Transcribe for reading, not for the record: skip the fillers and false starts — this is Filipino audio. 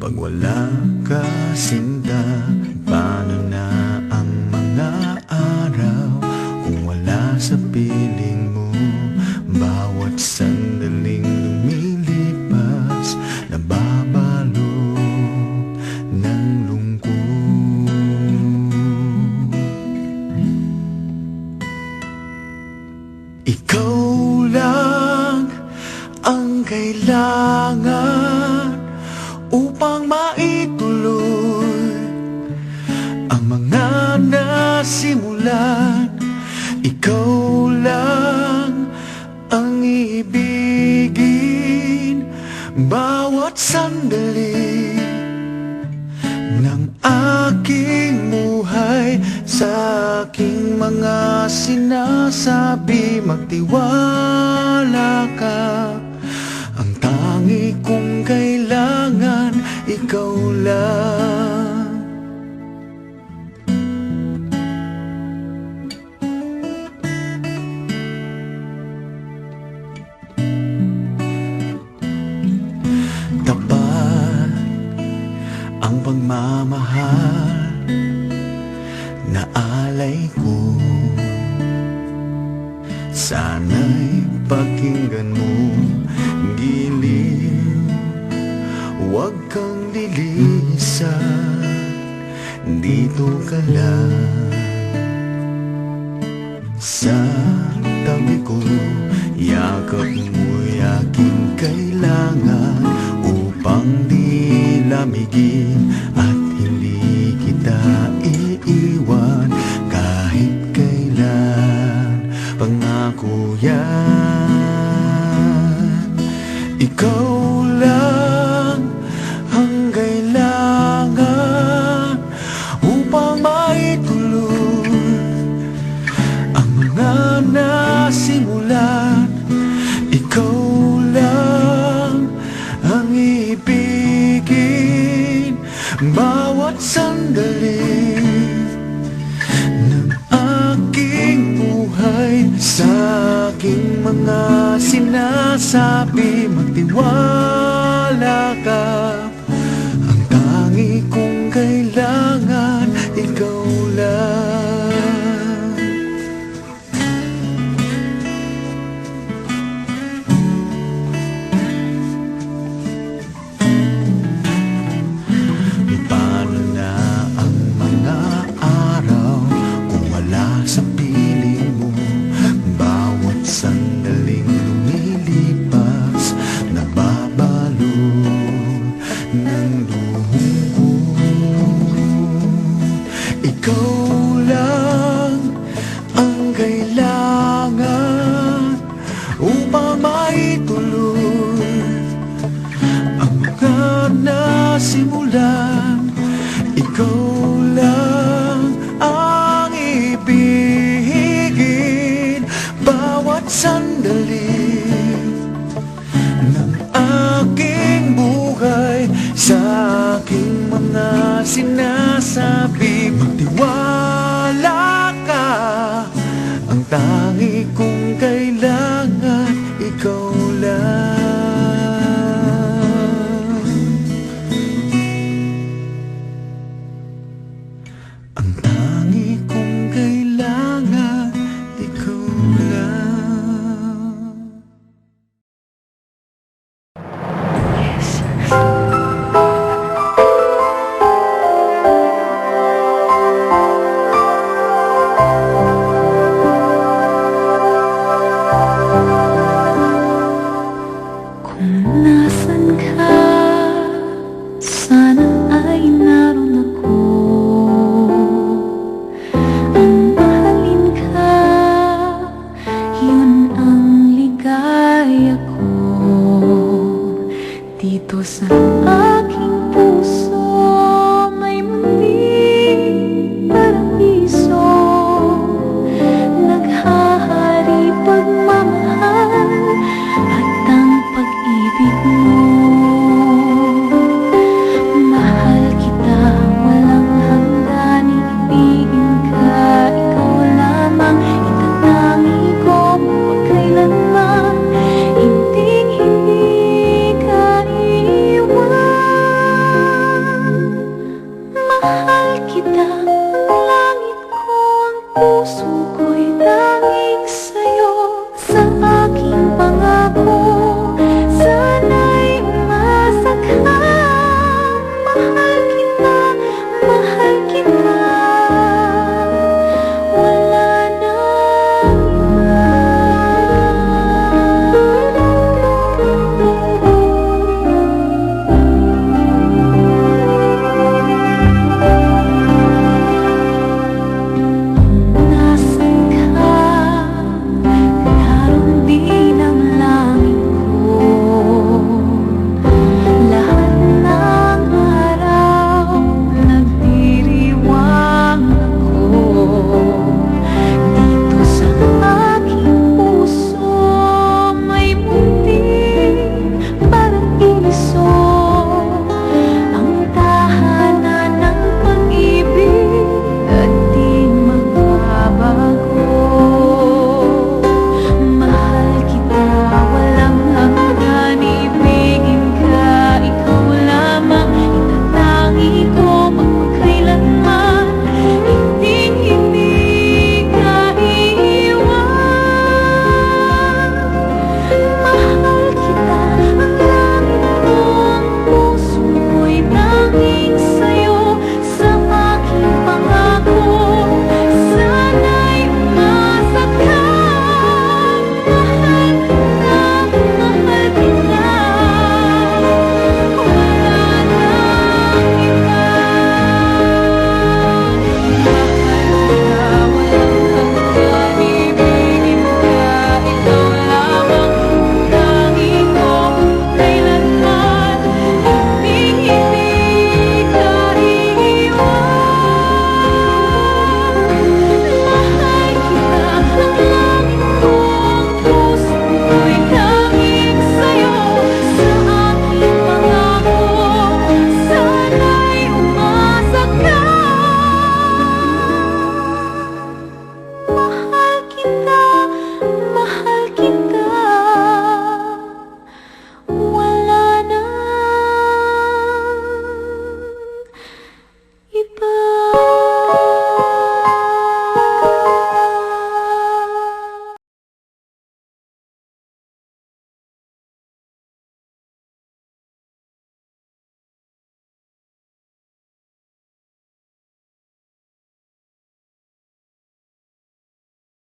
Pag wala ka sinta, paano na ang mga araw? Kung wala sa piling mo, bawat sandaling lumilipas, nababalo ng lungkot. Ikaw lang ang kailangan upang maituloy ang mga nasimulan. Ikaw lang ang ibigin bawat sandali ng aking buhay. Sa aking mga sinasabi, magtiwala ka. Ang tangi kong kailangan, ikaw lang. Tapat ang pagmamahal na alay ko. Sana'y pakinggan mo, giliw, huwag kang lilisan, dito ka lang. Sa tabi ko, yakap mo'y aking kailangan upang di lamigin at hindi kita iiwan kahit kailan. Pangako yan. Ikaw lang ang kailangan upang maituloy ang mga nasimulan. Ikaw lang ang ibigin bawat sandali ng aking buhay. Sa aking mga sinasabi, magtiwala ka. Ang tangi kong kailangan, ikaw lang. Paano na ang mga araw kung wala sa piling mo? Bawat sandaling lumilipas, nababalo ng luhong ko. Ikaw lang ang kailangan upang maituloy ang mga nasimulan. Ikaw lang ang ibigin bawat sandali ng aking buhay. Sa aking mga sinasabi, magtiwala ka. Ang tangi kong kailangan, ikaw lang. Ang tangi kong kailangan, ikaw lang. Kung nasan ka, sana ay naroon ako. Ang mahalin ka, yun ang ligaya ko. Dito sa aking